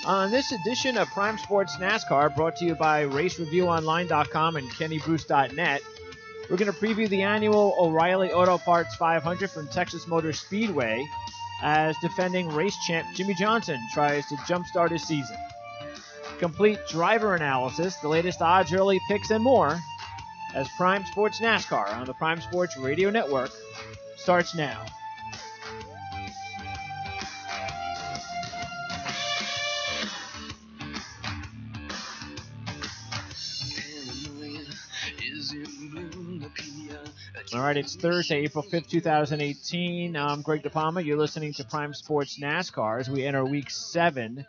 On this edition of Prime Sports NASCAR, brought to you by RaceReviewOnline.com and KennyBruce.net, we're going to preview the annual O'Reilly Auto Parts 500 from Texas Motor Speedway as defending race champ Jimmy Johnson tries to jumpstart his season. Complete driver analysis, the latest odds, early picks, and more as Prime Sports NASCAR on the Prime Sports Radio Network starts now. All right, it's Thursday, April 5th, 2018. I'm Greg DePalma. You're listening to Prime Sports NASCAR as we enter Week 7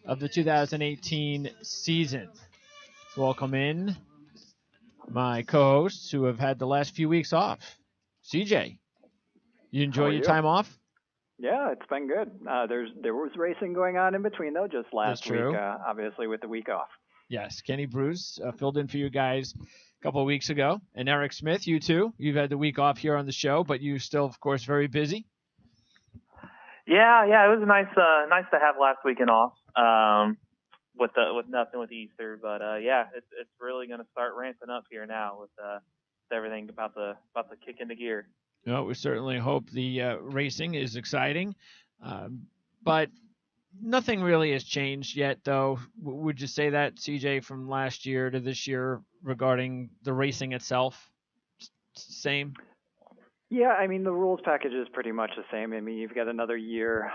of the 2018 season. So welcome in my co-hosts who have had the last few weeks off. CJ, you enjoy your time off? Yeah, it's been good. There was racing going on in between, though, just last week, obviously, with the week off. Yes, Kenny Bruce filled in for you guys a couple of weeks ago. And Eric Smith, you too. You've had the week off here on the show, but you're still, of course, very busy. Yeah, it was nice to have last weekend off with nothing with Easter. But it's really going to start ramping up here now with everything about to kick into gear. Well, we certainly hope the racing is exciting, but nothing really has changed yet, though. Would you say that, CJ, from last year to this year regarding the racing itself? Same? Yeah, I mean, the rules package is pretty much the same. I mean, you've got another year,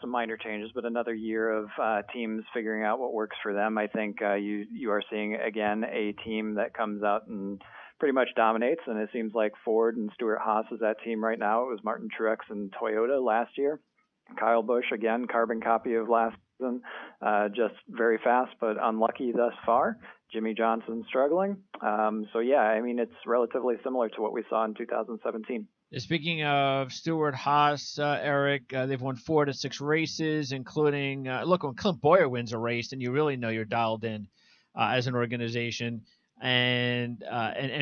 some minor changes, but another year of teams figuring out what works for them. I think you are seeing, again, a team that comes out and pretty much dominates, and it seems like Ford and Stewart-Haas is that team right now. It was Martin Truex and Toyota last year. Kyle Busch, again, carbon copy of last season, just very fast but unlucky thus far. Jimmy Johnson struggling. It's relatively similar to what we saw in 2017. Speaking of Stewart-Haas, Eric, they've won 4 to 6 races, including, when Clint Boyer wins a race, then you really know you're dialed in as an organization. And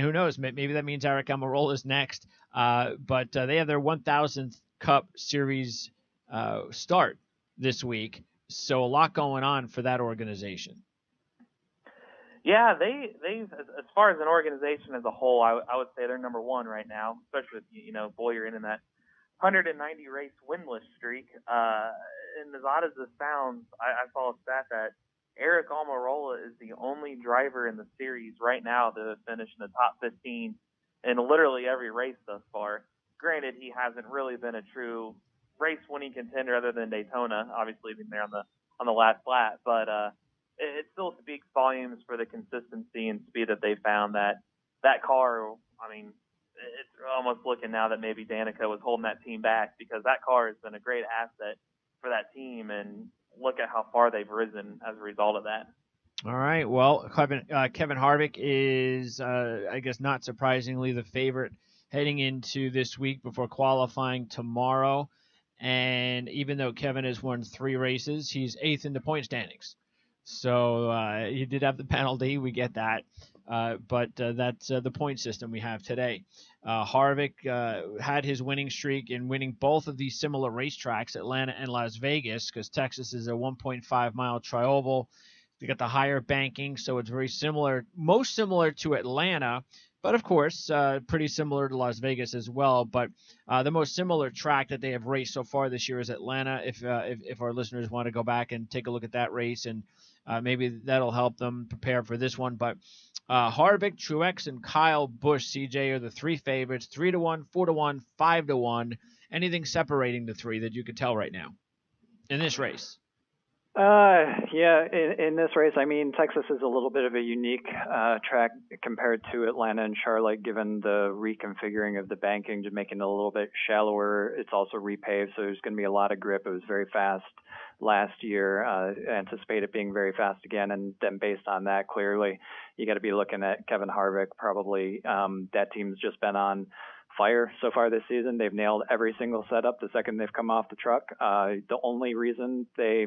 who knows, maybe that means Eric Almirola is next. But they have their 1,000th Cup Series start this week, so a lot going on for that organization. Yeah, they as far as an organization as a whole, I would say they're number one right now, especially with Boyer in that 190 race winless streak. And as odd as this sounds, I saw a stat that Eric Almirola is the only driver in the series right now to have finished in the top 15 in literally every race thus far. Granted, he hasn't really been a true race-winning contender other than Daytona, obviously being there on the last lap, but it still speaks volumes for the consistency and speed that they found. That car, I mean, it's almost looking now that maybe Danica was holding that team back, because that car has been a great asset for that team, and look at how far they've risen as a result of that. All right, well, Kevin Harvick is, I guess not surprisingly, the favorite heading into this week before qualifying tomorrow. And even though Kevin has won 3 races, he's 8th in the point standings. So he did have the penalty. We get that. But that's the point system we have today. Harvick had his winning streak in winning both of these similar racetracks, Atlanta and Las Vegas, because Texas is a 1.5-mile tri-oval. They got the higher banking, so it's very similar, most similar to Atlanta, but of course, pretty similar to Las Vegas as well. But the most similar track that they have raced so far this year is Atlanta. If our listeners want to go back and take a look at that race, and maybe that'll help them prepare for this one. But Harvick, Truex, and Kyle Busch, CJ, are the 3 favorites: 3-1, 4-1, 5-1. Anything separating the 3 that you could tell right now in this race? In this race, I mean, Texas is a little bit of a unique track compared to Atlanta and Charlotte, given the reconfiguring of the banking to making it a little bit shallower. It's also repaved, so there's going to be a lot of grip. It was very fast last year. Anticipate it being very fast again, and then based on that, clearly, you got to be looking at Kevin Harvick. Probably that team's just been on fire so far this season. They've nailed every single setup the second they've come off the truck. The only reason they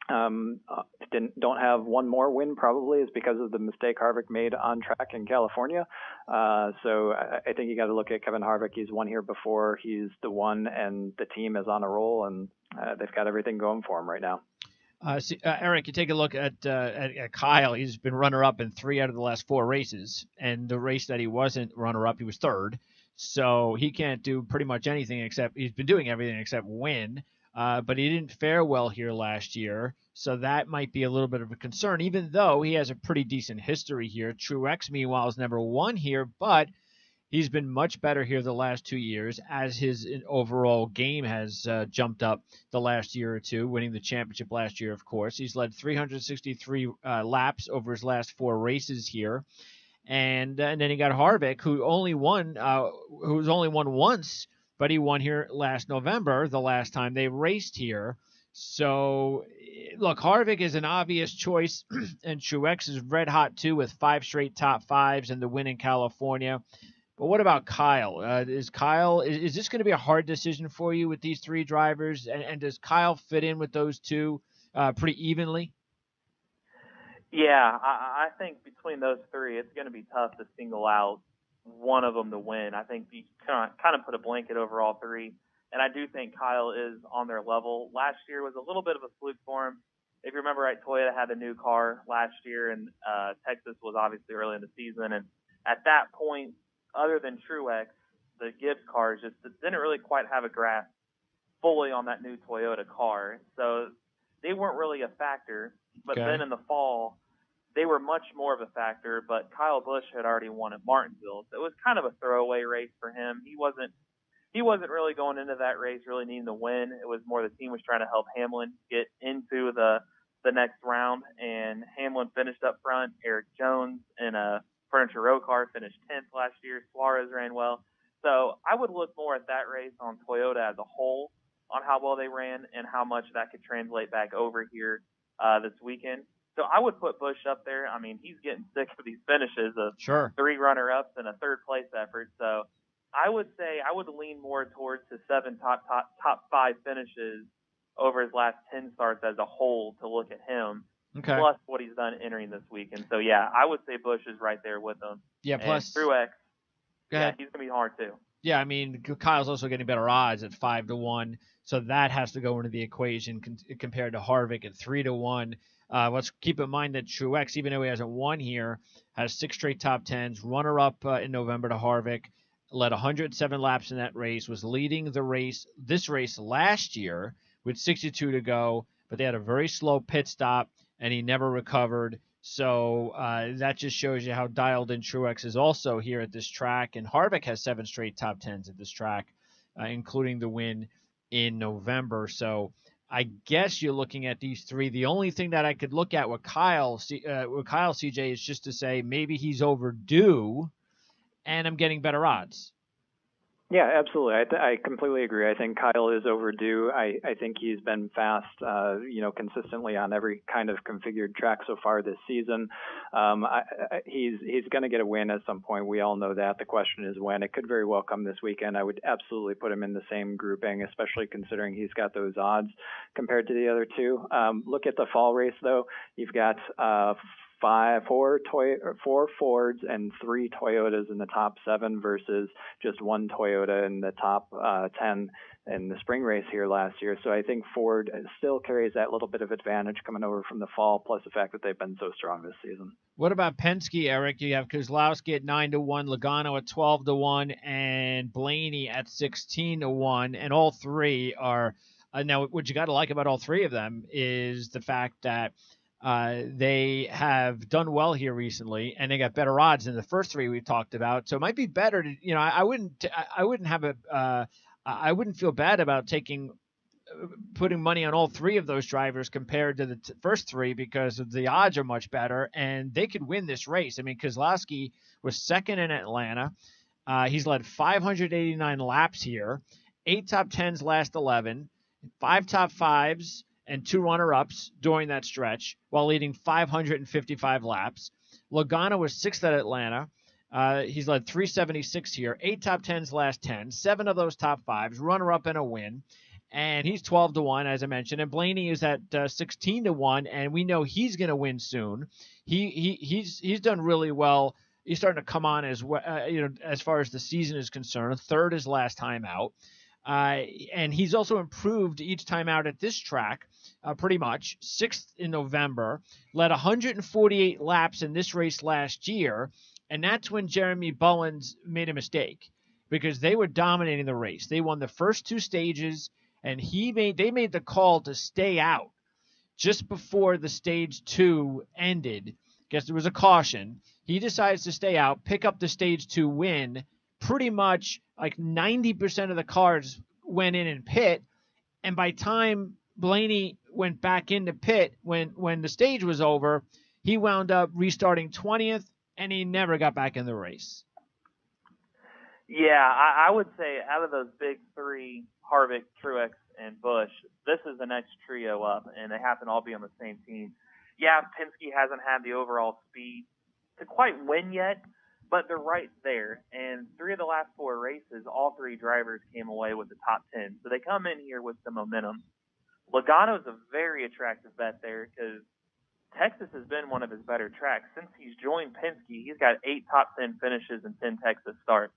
don't have one more win probably is because of the mistake Harvick made on track in California. So I think you got to look at Kevin Harvick. He's won here before. He's the one, and the team is on a roll, and they've got everything going for him right now. Eric, you take a look at Kyle. He's been runner-up in 3 out of the last 4 races, and the race that he wasn't runner-up, he was third. So he can't do pretty much anything except he's been doing everything except win. But he didn't fare well here last year, so that might be a little bit of a concern. Even though he has a pretty decent history here, Truex meanwhile has never won here, but he's been much better here the last 2 years as his overall game has jumped up the last year or two, winning the championship last year, of course. He's led 363 laps over his last 4 races here. And then you got Harvick, who's only won once, but he won here last November, the last time they raced here. So, look, Harvick is an obvious choice, and Truex is red hot too with 5 straight top 5s and the win in California. But what about Kyle? Is this going to be a hard decision for you with these 3 drivers? And does Kyle fit in with those 2 pretty evenly? Yeah, I think between those 3, it's going to be tough to single out one of them to win. I think you kind of put a blanket over all 3. And I do think Kyle is on their level. Last year was a little bit of a fluke for him. If you remember right, Toyota had a new car last year, and Texas was obviously early in the season. And at that point, other than Truex, the Gibbs cars just didn't really quite have a grasp fully on that new Toyota car. So they weren't really a factor. But then in the fall, they were much more of a factor. But Kyle Busch had already won at Martinsville. So it was kind of a throwaway race for him. He wasn't really going into that race really needing to win. It was more the team was trying to help Hamlin get into the next round. And Hamlin finished up front. Eric Jones in a Furniture Row car finished 10th last year. Suarez ran well. So I would look more at that race on Toyota as a whole on how well they ran and how much that could translate back over here this weekend. So I would put Busch up there. I mean, he's getting sick of these finishes of 3 runner-ups and a third-place effort. So I would say I would lean more towards his 7 top 5 finishes over his last 10 starts as a whole to look at him. Okay. Plus what he's done entering this weekend. So, yeah, I would say Busch is right there with him. Yeah, plus Truex, he's going to be hard too. Yeah, I mean, Kyle's also getting better odds at 5-1, so that has to go into the equation compared to Harvick at 3-1. Let's keep in mind that Truex, even though he hasn't won here, has 6 straight top 10s, runner-up in November to Harvick, led 107 laps in that race, was leading this race last year with 62 to go, but they had a very slow pit stop, and he never recovered. So that just shows you how dialed in Truex is also here at this track. And Harvick has 7 straight top 10s at this track, including the win in November. So I guess you're looking at these 3. The only thing that I could look at with Kyle CJ, is just to say maybe he's overdue, and I'm getting better odds. Yeah, absolutely. I completely agree. I think Kyle is overdue. I think he's been fast, consistently on every kind of configured track so far this season. He's going to get a win at some point. We all know that. The question is when. It could very well come this weekend. I would absolutely put him in the same grouping, especially considering he's got those odds compared to the other 2. Look at the fall race, though. You've got 4 Fords and 3 Toyotas in the top 7 versus just 1 Toyota in the top 10 in the spring race here last year. So I think Ford still carries that little bit of advantage coming over from the fall, plus the fact that they've been so strong this season. What about Penske, Eric? You have Keselowski at 9-1, Logano at 12-1, and Blaney at 16-1, and all 3 are now. What you got to like about all 3 of them is the fact that they have done well here recently, and they got better odds than the first 3 we talked about. So it might be better to, I wouldn't feel bad about putting money on all 3 of those drivers compared to the first 3 because the odds are much better, and they could win this race. I mean, Keselowski was second in Atlanta. He's led 589 laps here, 8 top 10s last 11, 5 top 5s, and 2 runner-ups during that stretch while leading 555 laps. Logano was 6th at Atlanta. He's led 376 here, 8 top 10s last 10, 7 of those top 5s, runner-up and a win. And he's 12-1, as I mentioned. And Blaney is at 16-1, and we know he's going to win soon. He's done really well. He's starting to come on as well, as far as the season is concerned. 3rd his last time out. And he's also improved each time out at this track, pretty much. Sixth in November, led 148 laps in this race last year, and that's when Jeremy Bowens made a mistake because they were dominating the race. They won the first two stages, and they made the call to stay out just before the stage two ended. Guess there was a caution. He decides to stay out, pick up the stage two win. Pretty much like 90% of the cars went in and pit. And by time Blaney went back into pit when the stage was over, he wound up restarting 20th, and he never got back in the race. Yeah, I would say out of those big three, Harvick, Truex, and Busch, this is the next trio up, and they happen to all be on the same team. Yeah, Penske hasn't had the overall speed to quite win yet, but they're right there. And three of the last four races, all three drivers came away with the top 10. So they come in here with some momentum. Logano's a very attractive bet there because Texas has been one of his better tracks. Since he's joined Penske, he's got 8 top 10 finishes and 10 Texas starts.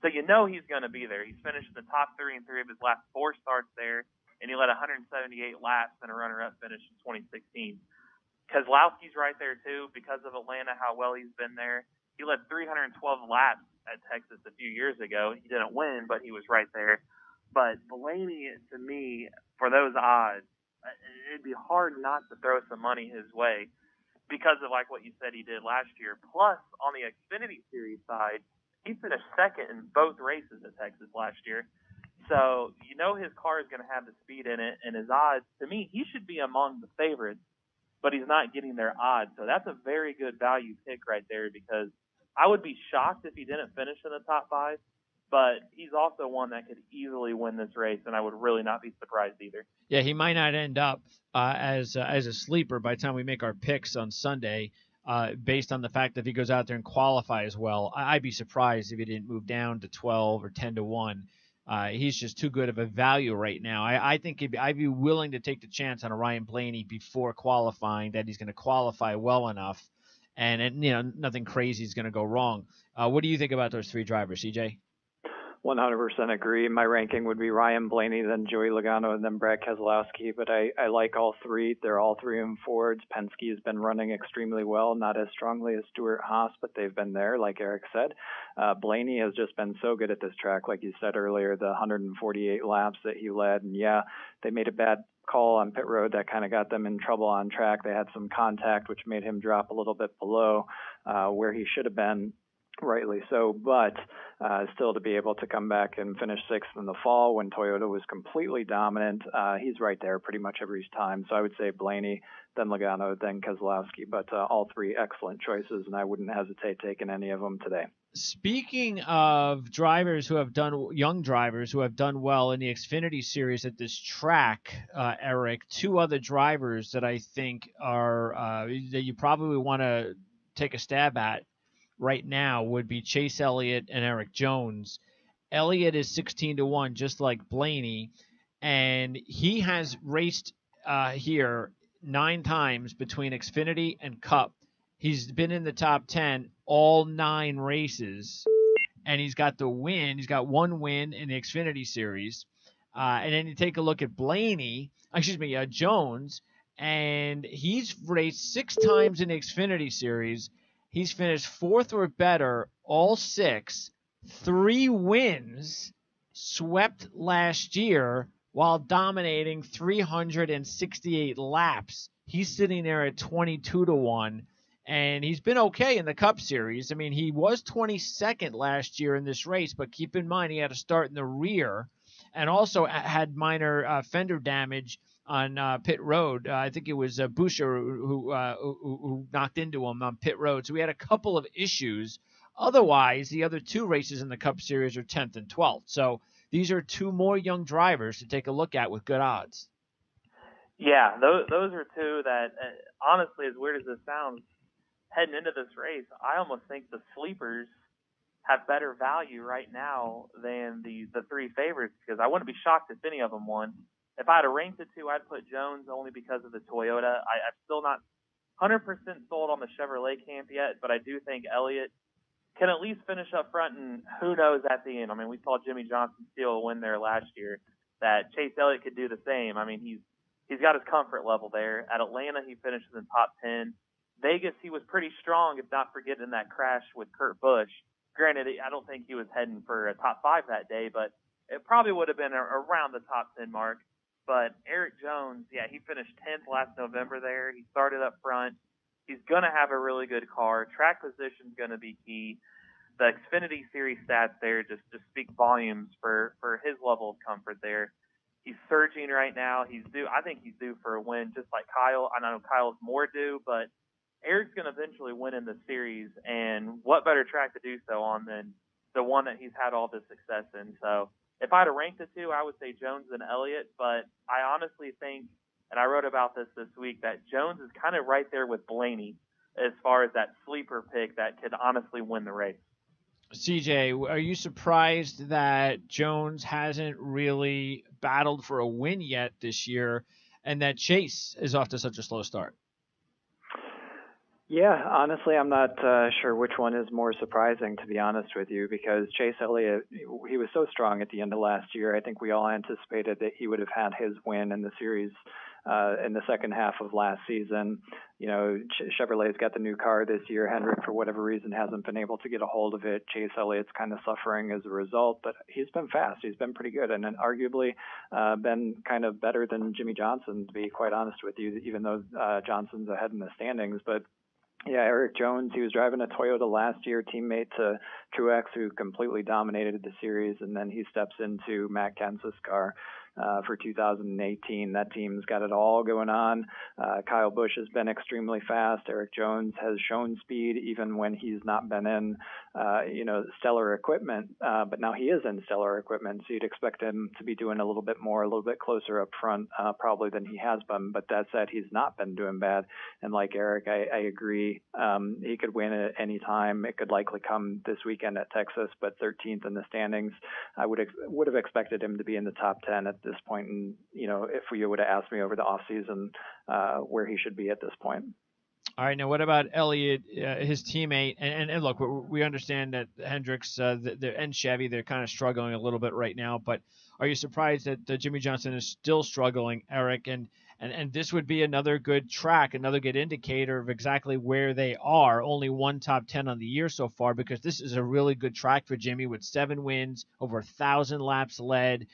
So you know he's going to be there. He's finished in the top 3 in 3 of his last 4 starts there, and he led 178 laps and a runner-up finish in 2016. Keselowski's right there, too, because of Atlanta, how well he's been there. He led 312 laps at Texas a few years ago. He didn't win, but he was right there. But Blaney, to me, for those odds, it'd be hard not to throw some money his way because of like what you said he did last year. Plus, on the Xfinity Series side, he finished second in both races at Texas last year. So you know his car is going to have the speed in it, and his odds, to me, he should be among the favorites, but he's not getting their odds. So that's a very good value pick right there because I would be shocked if he didn't finish in the top 5, but he's also one that could easily win this race, and I would really not be surprised either. Yeah, he might not end up as a sleeper by the time we make our picks on Sunday, based on the fact that if he goes out there and qualifies well. I'd be surprised if he didn't move down to 12 or 10 to 1. He's just too good of a value right now. I think I'd be willing to take the chance on a Ryan Blaney before qualifying that he's going to qualify well enough, and nothing crazy is going to go wrong. What do you think about those 3 drivers, CJ? 100% agree. My ranking would be Ryan Blaney, then Joey Logano, and then Brad Keselowski. But I like all 3. They're all 3 in Fords. Penske has been running extremely well, not as strongly as Stewart-Haas, but they've been there, like Eric said. Blaney has just been so good at this track, like you said earlier, the 148 laps that he led. And yeah, they made a bad call on pit road that kind of got them in trouble on track. They had some contact, which made him drop a little bit below where he should have been. Rightly so, but still to be able to come back and finish 6th in the fall when Toyota was completely dominant, he's right there pretty much every time. So I would say Blaney, then Logano, then Keselowski, but all 3 excellent choices, and I wouldn't hesitate taking any of them today. Speaking of drivers young drivers who have done well in the Xfinity Series at this track, Eric, 2 other drivers that I think are that you probably want to take a stab at right now would be Chase Elliott and Eric Jones. Elliott is 16 to 1, just like Blaney, and he has raced here 9 times between Xfinity and Cup. He's been in the top 10 all 9 races, and he's got the win. He's got 1 win in the Xfinity Series. And then you take a look at Jones, and he's raced 6 times in the Xfinity Series. He's finished 4th or better all 6, 3 wins, swept last year while dominating 368 laps. He's sitting there at 22 to 1, and he's been okay in the Cup Series. I mean, he was 22nd last year in this race, but keep in mind he had to start in the rear and also had minor fender damage on pit road. I think it was Boucher who knocked into him on pit road. So we had a couple of issues. Otherwise, the other 2 races in the Cup Series are 10th and 12th. So these are 2 more young drivers to take a look at with good odds. Yeah, those are 2 that, honestly, as weird as this sounds, heading into this race, I almost think the sleepers have better value right now than the 3 favorites, because I wouldn't be shocked if any of them won. If I had to rank the 2, I'd put Jones only because of the Toyota. I'm still not 100% sold on the Chevrolet camp yet, but I do think Elliott can at least finish up front, and who knows at the end. I mean, we saw Jimmy Johnson steal a win there last year. That Chase Elliott could do the same. I mean, he's got his comfort level there. At Atlanta, he finishes in top 10. Vegas, he was pretty strong, if not forgetting that crash with Kurt Busch. Granted, I don't think he was heading for a top 5 that day, but it probably would have been around the top 10 mark. But Eric Jones, yeah, he finished 10th last November there. He started up front. He's going to have a really good car. Track position is going to be key. The Xfinity Series stats there just speak volumes for his level of comfort there. He's surging right now. I think he's due for a win, just like Kyle. I know Kyle's more due, but Eric's going to eventually win in the series, and what better track to do so on than the one that he's had all this success in. So if I had to rank the two, I would say Jones and Elliott, but I honestly think, and I wrote about this week, that Jones is kind of right there with Blaney as far as that sleeper pick that could honestly win the race. CJ, are you surprised that Jones hasn't really battled for a win yet this year, and that Chase is off to such a slow start? Yeah, honestly, I'm not sure which one is more surprising, to be honest with you, because Chase Elliott, he was so strong at the end of last year. I think we all anticipated that he would have had his win in the series in the second half of last season. You know, Chevrolet's got the new car this year. Hendrick, for whatever reason, hasn't been able to get a hold of it. Chase Elliott's kind of suffering as a result, but he's been fast. He's been pretty good, and arguably been kind of better than Jimmy Johnson, to be quite honest with you, even though Johnson's ahead in the standings. But yeah, Eric Jones, he was driving a Toyota last year, teammate to Truex, who completely dominated the series, and then he steps into Matt Kenseth's car for 2018. That team's got it all going on. Kyle Busch has been extremely fast. Eric Jones has shown speed even when he's not been in, stellar equipment, but now he is in stellar equipment, so you'd expect him to be doing a little bit more, a little bit closer up front, probably than he has been. But that said, he's not been doing bad. And like Eric, I agree. He could win at any time. It could likely come this weekend at Texas, but 13th in the standings. I would have expected him to be in the top 10 at this point. And, if you would have asked me over the offseason where he should be at this point. All right, now what about Elliott, his teammate? And look, we understand that Hendricks and Chevy, they're kind of struggling a little bit right now, but are you surprised that Jimmy Johnson is still struggling, Eric? And this would be another good track, another good indicator of exactly where they are. Only one top 10 on the year so far, because this is a really good track for Jimmy with 7 wins, over 1,000 laps led.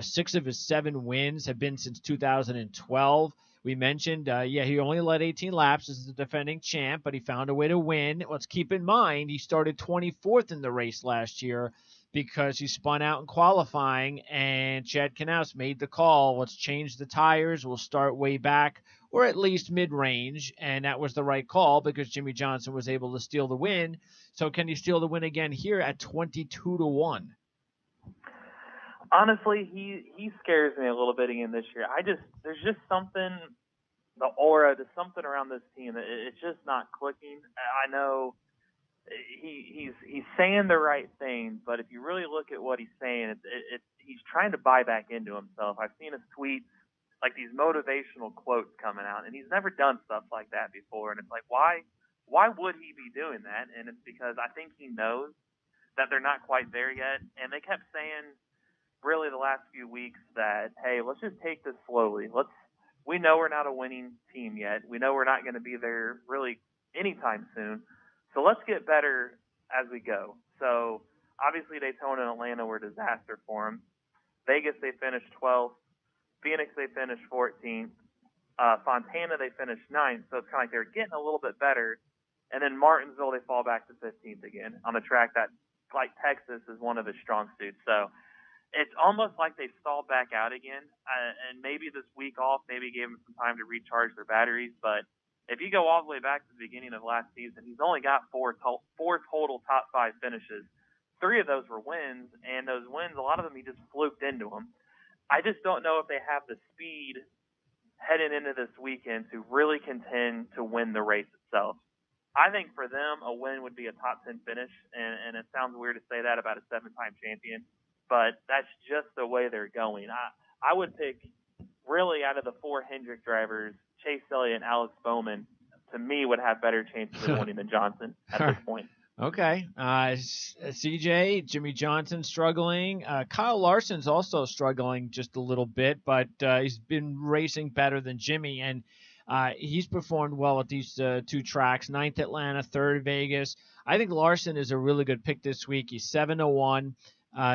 6 of his 7 wins have been since 2012. We mentioned, he only led 18 laps as the defending champ, but he found a way to win. Let's keep in mind, he started 24th in the race last year because he spun out in qualifying, and Chad Knaus made the call. Let's change the tires. We'll start way back, or at least mid-range, and that was the right call because Jimmy Johnson was able to steal the win. So can he steal the win again here at 22-1? Honestly, he scares me a little bit again this year. There's just something, the aura, there's something around this team that it's just not clicking. I know he's saying the right thing, but if you really look at what he's saying, he's trying to buy back into himself. I've seen his tweets, like these motivational quotes coming out, and he's never done stuff like that before. And it's like, why would he be doing that? And it's because I think he knows that they're not quite there yet. And they kept saying, really the last few weeks, that, hey, let's just take this slowly. We know we're not a winning team yet. We know we're not going to be there really anytime soon. So let's get better as we go. So obviously Daytona and Atlanta were a disaster for them. Vegas, they finished 12th. Phoenix, they finished 14th. Fontana, they finished 9th. So it's kind of like they're getting a little bit better. And then Martinsville, they fall back to 15th again on a track that, like Texas, is one of his strong suits. So it's almost like they stalled back out again, and maybe this week off maybe gave them some time to recharge their batteries. But if you go all the way back to the beginning of last season, he's only got four total top 5 finishes. 3 of those were wins, and those wins, a lot of them he just fluked into them. I just don't know if they have the speed heading into this weekend to really contend to win the race itself. I think for them, a win would be a top 10 finish, and it sounds weird to say that about a 7-time champion, but that's just the way they're going. I would pick, really, out of the 4 Hendrick drivers, Chase Elliott and Alex Bowman, to me, would have better chances of winning than Johnson at this point. Okay. CJ, Jimmy Johnson struggling. Kyle Larson's also struggling just a little bit, but he's been racing better than Jimmy, and he's performed well at these two tracks. Ninth Atlanta, third Vegas. I think Larson is a really good pick this week. He's 7-1,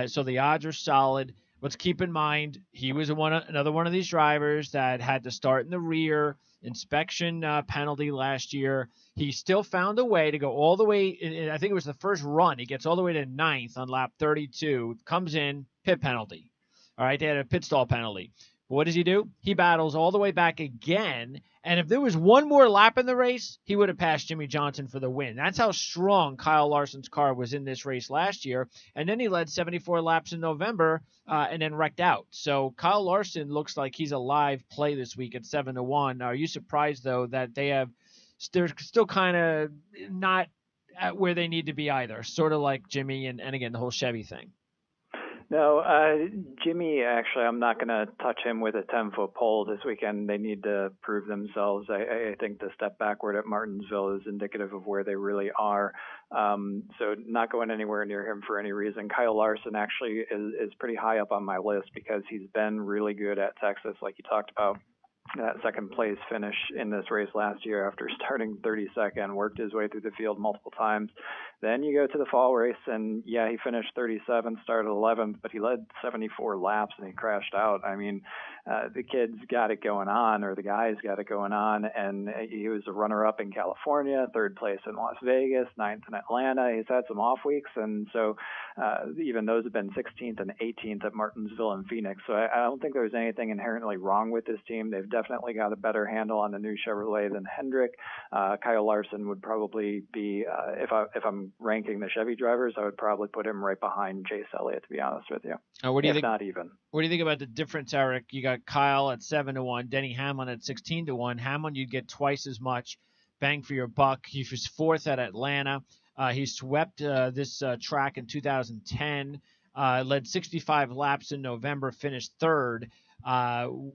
so the odds are solid. Let's keep in mind he was another one of these drivers that had to start in the rear, inspection penalty last year. He still found a way to go all the way. I think it was the first run. He gets all the way to ninth on lap 32, comes in, pit penalty. All right, they had a pit stall penalty. But what does he do? He battles all the way back again. And if there was one more lap in the race, he would have passed Jimmy Johnson for the win. That's how strong Kyle Larson's car was in this race last year. And then he led 74 laps in November and then wrecked out. So Kyle Larson looks like he's a live play this week at 7-1. Are you surprised, though, that they're still kind of not at where they need to be either, sort of like Jimmy and again, the whole Chevy thing? No, Jimmy, actually, I'm not going to touch him with a 10-foot pole this weekend. They need to prove themselves. I think the step backward at Martinsville is indicative of where they really are. So not going anywhere near him for any reason. Kyle Larson actually is pretty high up on my list because he's been really good at Texas, like you talked about. That second place finish in this race last year after starting 32nd, worked his way through the field multiple times. Then you go to the fall race, and yeah, he finished 37th, started 11th, but he led 74 laps and he crashed out. I mean, the kid's got it going on, or the guy's got it going on, and he was a runner-up in California, third place in Las Vegas, ninth in Atlanta. He's had some off weeks, and so even those have been 16th and 18th at Martinsville and Phoenix. So I don't think there's anything inherently wrong with this team. They've definitely got a better handle on the new Chevrolet than Hendrick. Kyle Larson would probably be, if I'm ranking the Chevy drivers, I would probably put him right behind Chase Elliott, to be honest with you. What do you think? Not even. What do you think about the difference, Eric? You got Kyle at 7-1, Denny Hamlin at 16-1. Hamlin, you'd get twice as much bang for your buck. He was fourth at Atlanta. He swept this track in 2010, led 65 laps in November, finished third.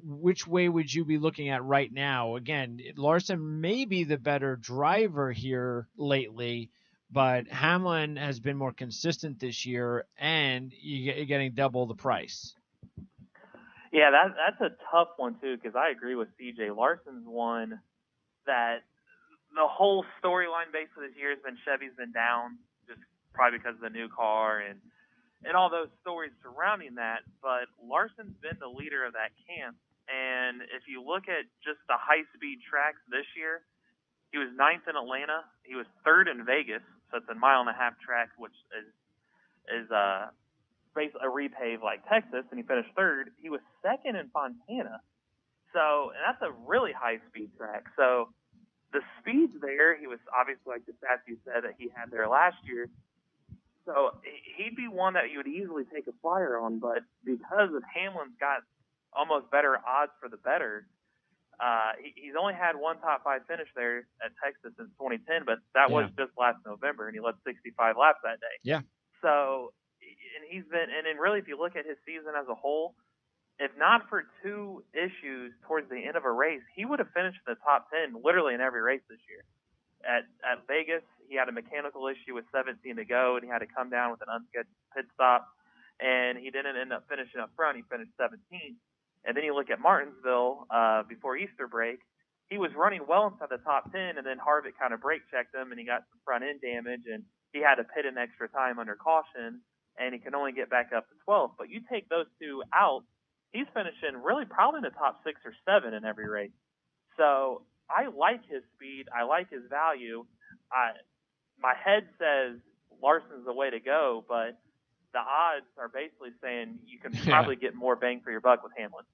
Which way would you be looking at right now? Again, Larson may be the better driver here lately, but Hamlin has been more consistent this year, and you're getting double the price. Yeah, that's a tough one, too, because I agree with CJ. Larson's one that the whole storyline base of this year has been Chevy's been down, just probably because of the new car and all those stories surrounding that. But Larson's been the leader of that camp. And if you look at just the high-speed tracks this year, he was ninth in Atlanta. He was third in Vegas, so it's a mile-and-a-half track, which is basically a repave like Texas, and he finished third. He was second in Fontana. So, and that's a really high-speed track. So the speed's there. He was obviously, like the stats you said, that he had there last year. So he'd be one that you would easily take a flyer on, but because of Hamlin's got almost better odds for the better, he's only had one top five finish there at Texas since 2010, but that was just last November, and he led 65 laps that day. Yeah. So, and he's been, and then really if you look at his season as a whole, if not for two issues towards the end of a race, he would have finished in the top 10 literally in every race this year. At Vegas, he had a mechanical issue with 17 to go, and he had to come down with an unscheduled pit stop, and he didn't end up finishing up front. He finished 17th. And then you look at Martinsville before Easter break, he was running well inside the top 10, and then Harvick kind of brake checked him, and he got some front end damage, and he had to pit in extra time under caution, and he can only get back up to 12th. But you take those two out, he's finishing really probably in the top 6 or 7 in every race. So I like his speed. I like his value. My head says Larson's the way to go, but the odds are basically saying you can probably get more bang for your buck with Hamlin.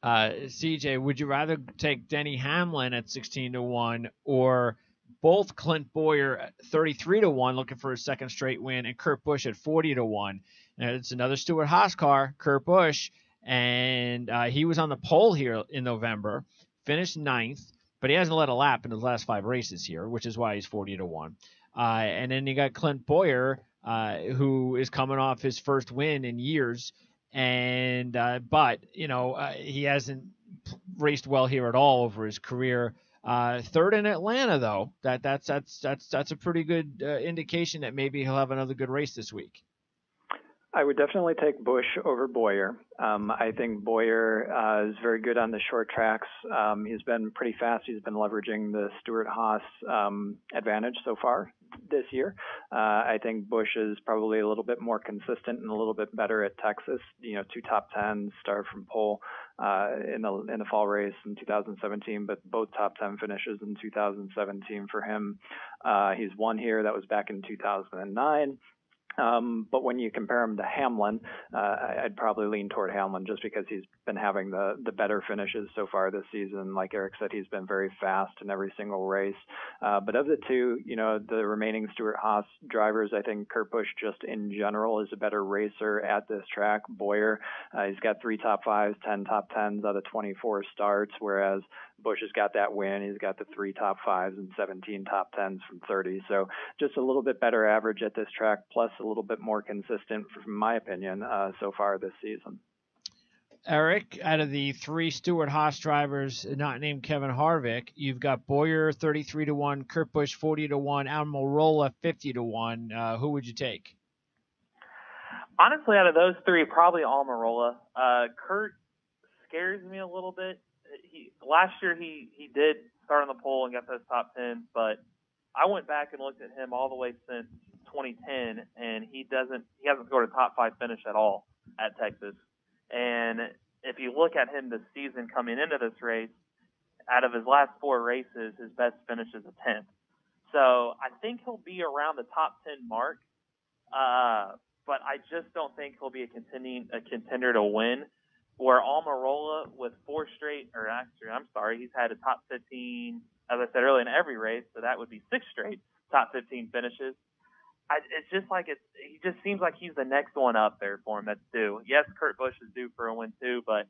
CJ, would you rather take Denny Hamlin at 16-1 or both Clint Bowyer at 33-1, looking for his second straight win, and Kurt Busch at 40-1? Now, it's another Stewart-Haas car, Kurt Busch, and he was on the pole here in November, finished ninth, but he hasn't led a lap in the last 5 races here, which is why he's 40-1. And then you got Clint Bowyer, who is coming off his first win in years, but he hasn't raced well here at all over his career. Third in Atlanta, though. That's a pretty good indication that maybe he'll have another good race this week. I would definitely take Busch over Boyer. I think Boyer is very good on the short tracks. He's been pretty fast. He's been leveraging the Stewart-Haas advantage so far this year. I think Busch is probably a little bit more consistent and a little bit better at Texas. 2 top 10s, start from pole in the fall race in 2017, but both top 10 finishes in 2017 for him. He's won here. That was back in 2009. But when you compare him to Hamlin, I'd probably lean toward Hamlin just because he's been having the better finishes so far this season. Like Eric said, he's been very fast in every single race. But of the two, the remaining Stewart-Haas drivers, I think Kurt Busch just in general is a better racer at this track. Boyer, he's got 3 top 5s, 10 top 10s out of 24 starts, whereas Busch has got that win. He's got the 3 top 5s and 17 top 10s from 30. So just a little bit better average at this track, plus a little bit more consistent, from my opinion, so far this season. Eric, out of the 3 Stewart-Haas drivers not named Kevin Harvick, you've got Boyer 33-1, Kurt Busch 40-1, Almirola 50-1. Who would you take? Honestly, out of those 3, probably Almirola. Kurt scares me a little bit. Last year he did start on the pole and get those top 10s, but I went back and looked at him all the way since 2010, and he hasn't scored a top 5 finish at all at Texas. And if you look at him this season coming into this race, out of his last 4 races, his best finish is a 10th. So I think he'll be around the top 10 mark, but I just don't think he'll be a contender to win. Where Almirola with 4 straight, or actually, I'm sorry, he's had a top 15, as I said earlier, in every race, so that would be 6 straight top 15 finishes. It's just like he just seems like he's the next one up there for him that's due. Yes, Kurt Busch is due for a win too, but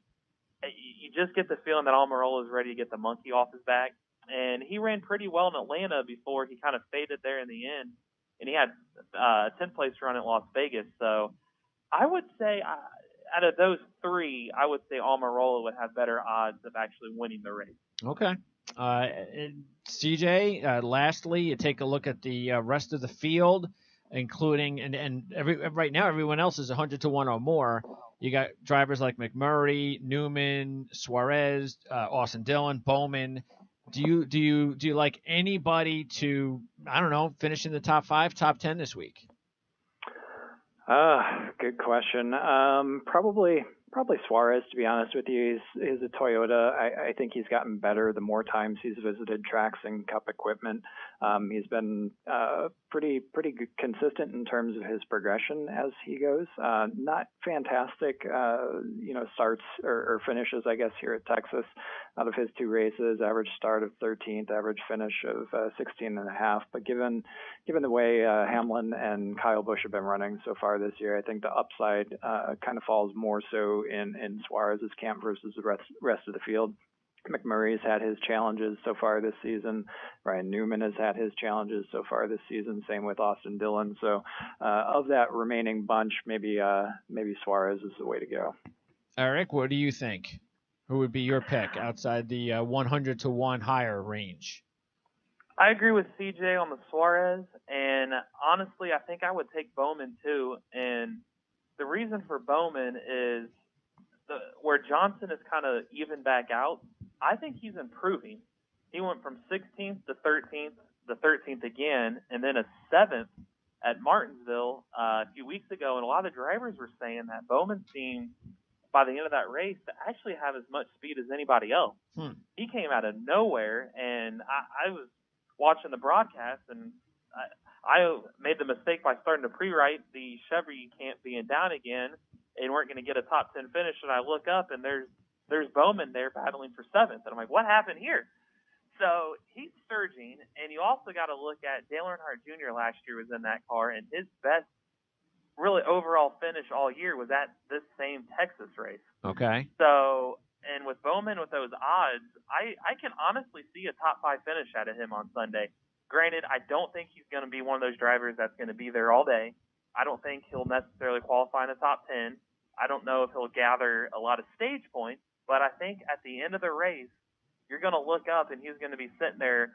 you just get the feeling that Almirola is ready to get the monkey off his back. And he ran pretty well in Atlanta before he kind of faded there in the end, and he had a 10th place run at Las Vegas. So I would say out of those 3, I would say Almirola would have better odds of actually winning the race. Okay. CJ, lastly, you take a look at the rest of the field, including right now everyone else is 100-1 or more. You got drivers like McMurray, Newman, Suarez, Austin Dillon, Bowman. Do you like anybody to, I don't know, finish in the top 5, top 10 this week? Good question. Probably Suarez, to be honest with you. He's a Toyota. I think he's gotten better the more times he's visited tracks and Cup equipment. He's been pretty good, consistent in terms of his progression as he goes. Not fantastic, starts or finishes, I guess, here at Texas. Out of his 2 races, average start of 13th, average finish of 16.5. But given the way Hamlin and Kyle Busch have been running so far this year, I think the upside kind of falls more so in Suarez's camp versus the rest of the field. McMurray's had his challenges so far this season. Ryan Newman has had his challenges so far this season. Same with Austin Dillon. So of that remaining bunch, maybe Suarez is the way to go. Eric, what do you think? Who would be your pick outside the 100-1 higher range? I agree with CJ on the Suarez, and honestly, I think I would take Bowman too. And the reason for Bowman is where Johnson is kind of even back out. I think he's improving. He went from 16th to 13th, the 13th again, and then a 7th at Martinsville a few weeks ago. And a lot of the drivers were saying that Bowman seemed, by the end of that race, to actually have as much speed as anybody else. He came out of nowhere, and I was watching the broadcast, and I made the mistake by starting to pre-write the Chevy camp being down again, and weren't going to get a top 10 finish. And I look up, and there's Bowman there battling for 7th, and I'm like, what happened here? So he's surging, and you also got to look at Dale Earnhardt Jr. last year was in that car, and his best really overall finish all year was at this same Texas race. Okay. So, and with Bowman with those odds, I can honestly see a top 5 finish out of him on Sunday. Granted, I don't think he's going to be one of those drivers that's going to be there all day. I don't think he'll necessarily qualify in the top 10. I don't know if he'll gather a lot of stage points, but I think at the end of the race, you're going to look up and he's going to be sitting there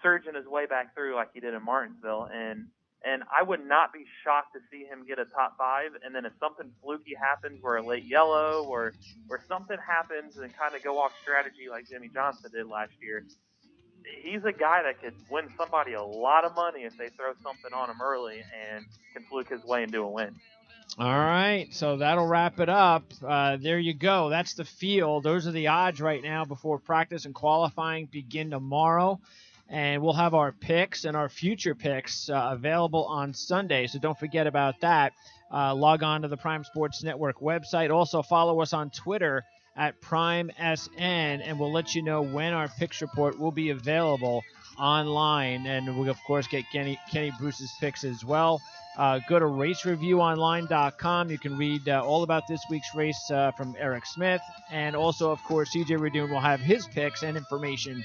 surging his way back through like he did in Martinsville. And I would not be shocked to see him get a top 5. And then if something fluky happens, where a late yellow or something happens and kind of go off strategy like Jimmy Johnson did last year, he's a guy that could win somebody a lot of money if they throw something on him early and can fluke his way into a win. All right, so that'll wrap it up. There you go. That's the field. Those are the odds right now before practice and qualifying begin tomorrow. And we'll have our picks and our future picks available on Sunday, so don't forget about that. Log on to the Prime Sports Network website. Also follow us on Twitter at PrimeSN, and we'll let you know when our picks report will be available online. And we'll, of course, get Kenny Bruce's picks as well. Go to racereviewonline.com. You can read all about this week's race from Eric Smith. And also, of course, CJ Redoon will have his picks and information.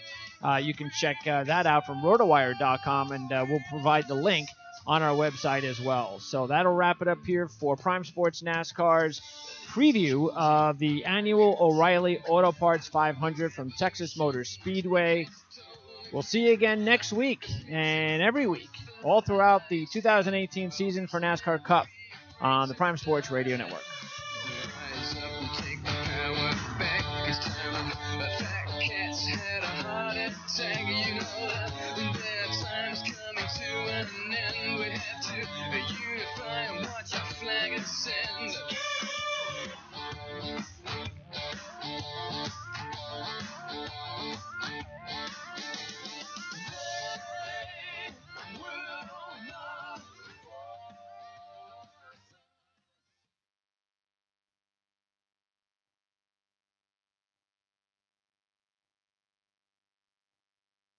You can check that out from rotowire.com, and we'll provide the link on our website as well. So that'll wrap it up here for Prime Sports NASCAR's preview of the annual O'Reilly Auto Parts 500 from Texas Motor Speedway. We'll see you again next week and every week, all throughout the 2018 season for NASCAR Cup on the Prime Sports Radio Network. Unify and watch our flag ascend.